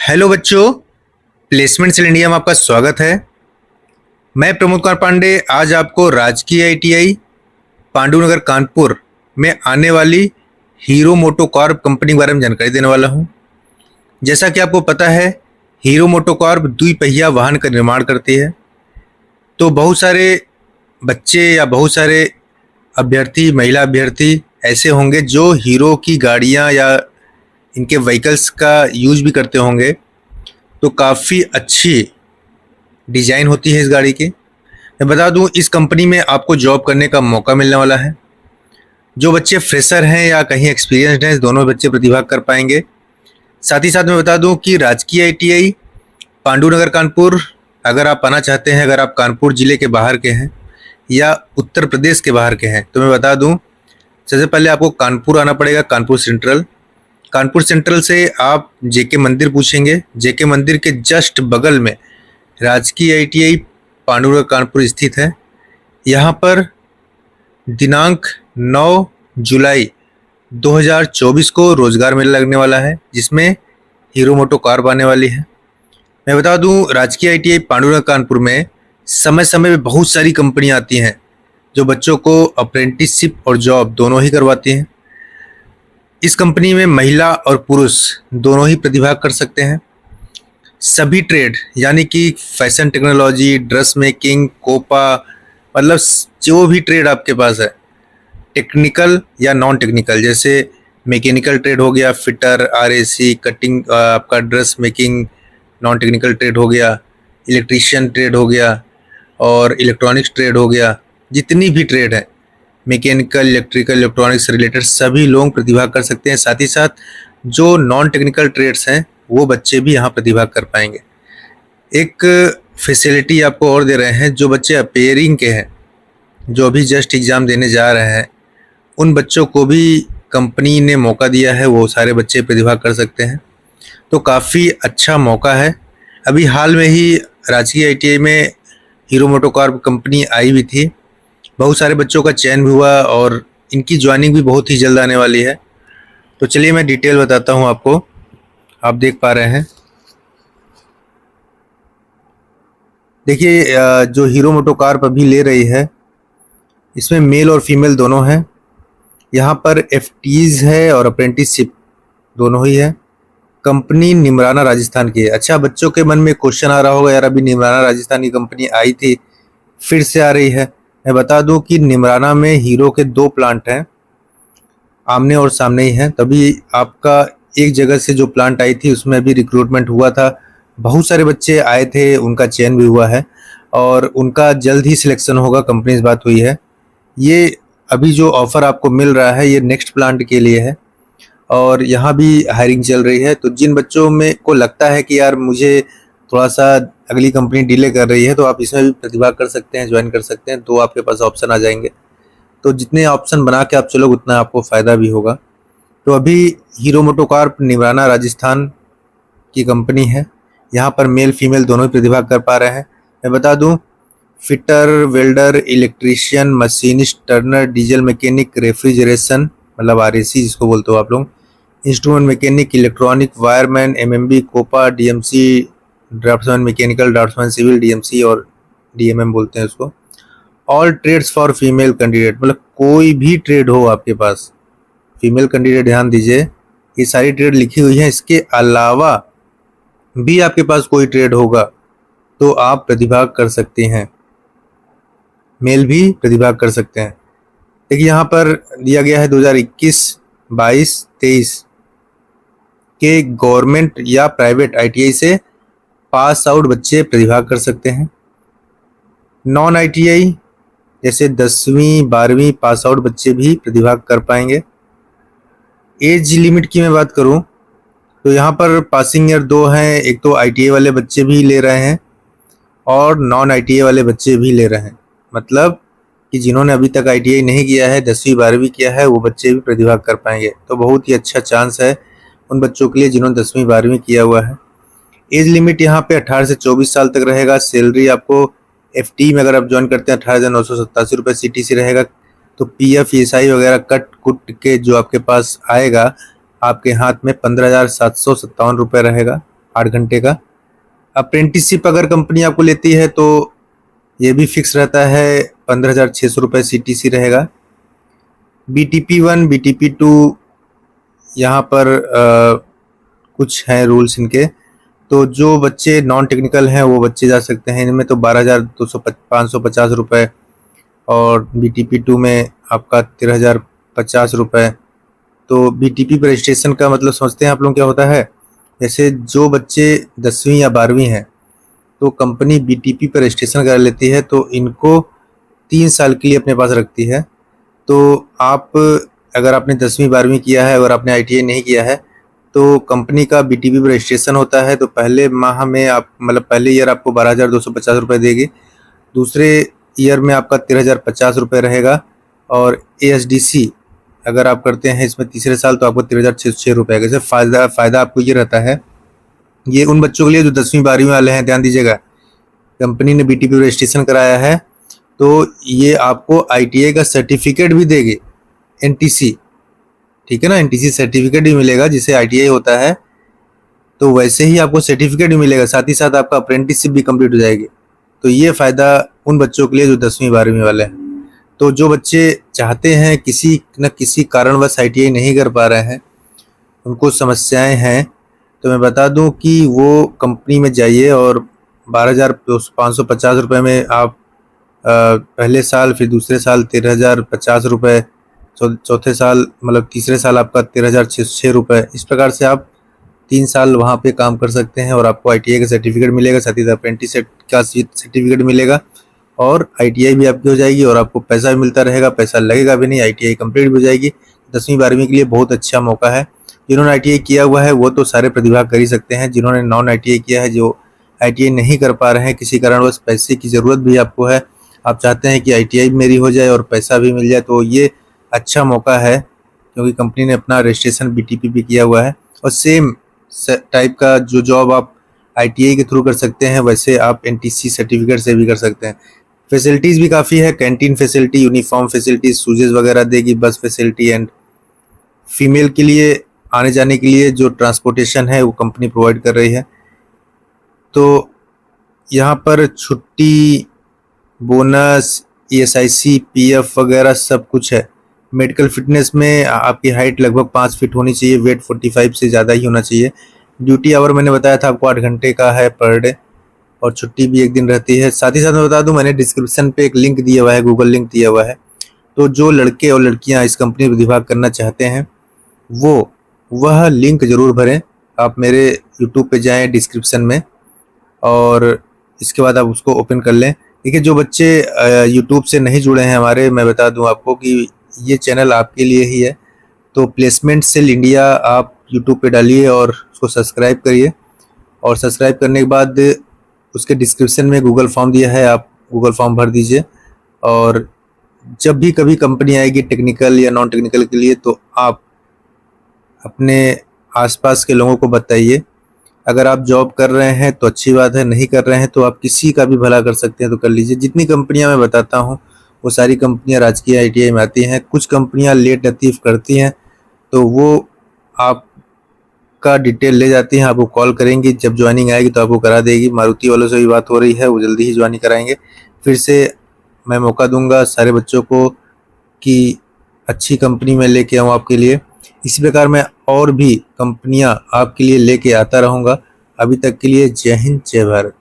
Hello बच्चों, placement cell India में आपका स्वागत है। मैं प्रमोद कुमार पांडे आज आपको राजकीय आईटीआई पांडुनगर कानपुर में आने वाली हीरो मोटोकॉर्प कंपनी के बारे में जानकारी देने वाला हूं। जैसा कि आपको पता है, हीरो मोटोकॉर्प द्विपहिया वाहन का निर्माण करती है। तो बहुत सारे बच्चे या बहुत सारे अभ्यर्थी, महिला अभ्यर्थी ऐसे होंगे जो हीरो की गाड़ियां या इनके व्हीकल्स का यूज भी करते होंगे। तो काफ़ी अच्छी डिज़ाइन होती है इस गाड़ी की। मैं बता दूं, इस कंपनी में आपको जॉब करने का मौका मिलने वाला है। जो बच्चे फ्रेशर हैं या कहीं एक्सपीरियंस्ड हैं, दोनों बच्चे प्रतिभाग कर पाएंगे। साथ ही साथ मैं बता दूं कि राजकीय आईटीआई पांडुनगर कानपुर, अगर आप आना चाहते हैं, अगर आप कानपुर ज़िले के बाहर के हैं या उत्तर प्रदेश के बाहर के हैं, तो मैं बता दूं सबसे पहले आपको कानपुर आना पड़ेगा। कानपुर सेंट्रल, कानपुर सेंट्रल से आप जेके मंदिर पूछेंगे। जेके मंदिर के जस्ट बगल में राजकीय आईटीआई पांडुनगर कानपुर स्थित है। यहाँ पर दिनांक 9 जुलाई 2024 को रोजगार मेला लगने वाला है, जिसमें हीरो मोटोकॉर्प आने वाली है। मैं बता दूं, राजकीय आईटीआई पांडुनगर कानपुर में समय समय में बहुत सारी कंपनियां आती हैं जो बच्चों को अप्रेंटिसशिप और जॉब दोनों ही करवाती हैं। इस कंपनी में महिला और पुरुष दोनों ही प्रतिभाग कर सकते हैं। सभी ट्रेड यानी कि fashion technology, dress making, COPA, मतलब जो भी ट्रेड आपके पास है, टेक्निकल या नॉन टेक्निकल, जैसे मैकेनिकल ट्रेड हो गया, फिटर, आरएसी, कटिंग, आपका dress making non technical trade हो गया, इलेक्ट्रीशियन ट्रेड हो गया और इलेक्ट्रॉनिक्स ट्रेड हो गया। जितनी भी ट्रेड है, मैकेनिकल, इलेक्ट्रिकल, इलेक्ट्रॉनिक्स से रिलेटेड सभी लोग प्रतिभाग कर सकते हैं। साथ ही साथ जो नॉन टेक्निकल ट्रेड्स हैं वो बच्चे भी यहाँ प्रतिभाग कर पाएंगे। एक फैसिलिटी आपको और दे रहे हैं, जो बच्चे अपेयरिंग के हैं, जो अभी जस्ट एग्ज़ाम देने जा रहे हैं, उन बच्चों को भी कंपनी ने मौका दिया है, वो सारे बच्चे प्रतिभाग कर सकते हैं। तो काफ़ी अच्छा मौका है। अभी हाल में ही राजकीय आईटीआई में हीरो मोटोकॉर्प कंपनी आई भी थी। बहुत सारे बच्चों का चयन भी हुआ और इनकी ज्वाइनिंग भी बहुत ही जल्द आने वाली है। तो चलिए मैं डिटेल बताता हूँ आपको। आप देख पा रहे हैं, देखिए जो हीरो मोटोकॉर्प अभी ले रही है, इसमें मेल और फीमेल दोनों हैं। यहाँ पर एफटीज है और अप्रेंटिसशिप दोनों ही है। कंपनी निमराना राजस्थान की है। अच्छा, बच्चों के मन में क्वेश्चन आ रहा होगा, यार अभी निमराना राजस्थान की कंपनी आई थी, फिर से आ रही है। मैं बता दूं कि निमराना में हीरो के 2 प्लांट हैं, आमने और सामने ही हैं। तभी आपका एक जगह से जो प्लांट आई थी उसमें अभी रिक्रूटमेंट हुआ था, बहुत सारे बच्चे आए थे, उनका चयन भी हुआ है और उनका जल्द ही सिलेक्शन होगा, कंपनी से बात हुई है। ये अभी जो ऑफ़र आपको मिल रहा है ये नेक्स्ट प्लांट के लिए है और यहाँ भी हायरिंग चल रही है। तो जिन बच्चों में को लगता है कि यार मुझे थोड़ा सा अगली कंपनी डिले कर रही है, तो आप इसमें भी प्रतिभाग कर सकते हैं, ज्वाइन कर सकते हैं। तो आपके पास ऑप्शन आ जाएंगे। तो जितने ऑप्शन बना के आप चलोगे उतना आपको फ़ायदा भी होगा। तो अभी हीरो मोटोकॉर्प निमराना राजस्थान की कंपनी है। यहाँ पर मेल फीमेल दोनों ही प्रतिभाग कर पा रहे हैं। मैं बता दूं, fitter, welder, electrician, machinist, turner, diesel mechanic, refrigeration मतलब आरएसी जिसको बोलते हो आप लोग, instrument mechanic, electronic, wireman, MMB, COPA, DMC, draftsman mechanical, draftsman civil, DMC और डीएमएम बोलते हैं उसको। All trades for female candidate, मतलब कोई भी ट्रेड हो आपके पास, फीमेल कैंडिडेट ध्यान दीजिए, ये सारी ट्रेड लिखी हुई है। इसके अलावा भी आपके पास कोई ट्रेड होगा तो आप प्रतिभाग कर सकते हैं, मेल भी प्रतिभाग कर सकते हैं। देखिए यहाँ पर दिया गया है 2021, 22, 23 के गवर्नमेंट या प्राइवेट आईटीआई से पास आउट बच्चे प्रतिभाग कर सकते हैं। नॉन आईटीआई जैसे 10वीं 12वीं पास आउट बच्चे भी प्रतिभाग कर पाएंगे। एज लिमिट की मैं बात करूं तो यहाँ पर पासिंग ईयर 2 हैं, एक तो आईटीआई वाले बच्चे भी ले रहे हैं और नॉन आईटीआई वाले बच्चे भी ले रहे हैं। मतलब कि जिन्होंने अभी तक आईटीआई नहीं किया है, 10वीं 12वीं किया है, वो बच्चे भी प्रतिभाग कर पाएंगे। तो बहुत ही अच्छा चांस है उन बच्चों के लिए जिन्होंने 10वीं 12वीं किया हुआ है। एज लिमिट यहाँ पे 18 से 24 साल तक रहेगा। सैलरी आपको एफटी में अगर आप ज्वाइन करते हैं 18,987 रुपये सीटीसी रहेगा। तो पीएफ, ईएसआई वगैरह कट कुट के जो आपके पास आएगा, आपके हाथ में 15,757 रुपये रहेगा। 8 घंटे का। अप्रेंटिसशिप अगर कंपनी आपको लेती है तो ये भी फिक्स रहता है, 15,600 रुपये CTC रहेगा। BTP1 BTP2 यहाँ पर कुछ हैं रूल्स इनके। तो जो बच्चे नॉन टेक्निकल हैं वो बच्चे जा सकते हैं, इनमें तो 12,550 रुपये, और BTP2 में आपका 13,050 रुपये। तो BTP पर रजिस्ट्रेशन का मतलब समझते हैं आप लोग क्या होता है? जैसे जो बच्चे 10वीं या 12वीं हैं तो कंपनी BTP पर रजिस्ट्रेशन करा लेती है, तो इनको 3 साल के लिए अपने पास रखती है। तो आप अगर आपने 10वीं 12वीं किया है, अगर आपने ITI नहीं किया है, तो कंपनी का BTP पर रजिस्ट्रेशन होता है, तो पहले माह में आप मतलब पहले ईयर आपको 12,250 रुपये देगी, दूसरे ईयर में आपका 13,050 रुपये रहेगा, और ASDC अगर आप करते हैं इसमें तीसरे साल तो आपको 13,606 रुपये। कैसे फ़ायदा आपको ये रहता है, ये उन बच्चों के लिए जो 10वीं 12वीं वाले हैं, ध्यान दीजिएगा। कंपनी ने BTP रजिस्ट्रेशन कराया है तो ये आपको ITI का सर्टिफिकेट भी देगी, NTC, ठीक है ना। NTC सर्टिफिकेट भी मिलेगा, जिसे ITI होता है, तो वैसे ही आपको सर्टिफिकेट भी मिलेगा, साथ ही साथ आपका अप्रेंटिसशिप भी कंप्लीट हो जाएगी। तो ये फ़ायदा उन बच्चों के लिए जो 10वीं 12वीं वाले हैं। तो जो बच्चे चाहते हैं किसी न किसी कारणवश ITI नहीं कर पा रहे हैं, उनको समस्याएं हैं, तो मैं बता दूं कि वो कंपनी में जाइए और 12,550 रुपये में आप पहले साल, फिर दूसरे साल 13,050 रुपये, चौथे साल मतलब तीसरे साल आपका 13,606 रुपये, इस प्रकार से आप 3 साल वहाँ पे काम कर सकते हैं और आपको ITI का सर्टिफिकेट मिलेगा, साथ ही साथ अप्रेंटिस का सर्टिफिकेट मिलेगा, और ITI भी आपकी हो जाएगी और आपको पैसा भी मिलता रहेगा, पैसा लगेगा भी नहीं, ITI कंप्लीट भी हो जाएगी। 10वीं 12वीं के लिए बहुत अच्छा मौका है। जिन्होंने ITI किया हुआ है वो तो सारे प्रतिभाग कर ही सकते हैं, जिन्होंने नॉन ITI किया है, जो ITI नहीं कर पा रहे हैं किसी कारणवश, पैसे की ज़रूरत भी आपको है, आप चाहते हैं कि ITI मेरी हो जाए और पैसा भी मिल जाए, तो ये अच्छा मौका है, क्योंकि कंपनी ने अपना रजिस्ट्रेशन BTP भी किया हुआ है। और सेम टाइप का जो जॉब आप ITI के थ्रू कर सकते हैं, वैसे आप NTC सर्टिफिकेट से भी कर सकते हैं। फैसिलिटीज़ भी काफ़ी है, कैंटीन फैसिलिटी, यूनिफॉर्म फैसिलिटीज, शूजेज वगैरह देगी, बस फैसिलिटी, एंड फीमेल के लिए आने जाने के लिए जो ट्रांसपोर्टेशन है वो कंपनी प्रोवाइड कर रही है। तो यहाँ पर छुट्टी, बोनस, ESIC, PF वगैरह सब कुछ है। मेडिकल फिटनेस में आपकी हाइट लगभग 5 फीट होनी चाहिए, वेट 45 से ज़्यादा ही होना चाहिए। ड्यूटी आवर मैंने बताया था आपको 8 घंटे का है पर डे, और छुट्टी भी 1 दिन रहती है। साथ ही साथ मैं बता दूं, मैंने डिस्क्रिप्शन पे एक लिंक दिया हुआ है, गूगल लिंक दिया हुआ है, तो जो लड़के और लड़कियां इस कंपनी में प्रतिभाग करना चाहते हैं वह लिंक ज़रूर भरें। आप मेरे यूट्यूब पे जाएं डिस्क्रिप्शन में, और इसके बाद आप उसको ओपन कर लें। देखिए, जो बच्चे यूट्यूब से नहीं जुड़े हैं हमारे, मैं बता दूं आपको कि ये चैनल आपके लिए ही है। तो प्लेसमेंट सेल इंडिया आप यूट्यूब पे डालिए और उसको सब्सक्राइब करिए, और सब्सक्राइब करने के बाद उसके डिस्क्रिप्शन में गूगल फॉर्म दिया है, आप गूगल फॉर्म भर दीजिए। और जब भी कभी कंपनी आएगी टेक्निकल या नॉन टेक्निकल के लिए, तो आप अपने आसपास के लोगों को बताइए। अगर आप जॉब कर रहे हैं तो अच्छी बात है, नहीं कर रहे हैं तो आप किसी का भी भला कर सकते हैं, तो कर लीजिए। जितनी कंपनियां मैं बताता हूं वो सारी कंपनियां राजकीय ITI में आती हैं। कुछ कंपनियां लेट लतीफ़ करती हैं, तो वो आपका डिटेल ले जाती हैं, आपको कॉल करेंगी, जब ज्वाइनिंग आएगी तो आपको करा देगी। मारुति वालों से भी बात हो रही है, वो जल्दी ही ज्वाइनिंग कराएंगे। फिर से मैं मौका दूंगा सारे बच्चों को कि अच्छी कंपनी में लेके आऊँ आपके लिए। इसी प्रकार मैं और भी कंपनियां आपके लिए लेके आता रहूँगा। अभी तक के लिए जय हिंद, जय भारत।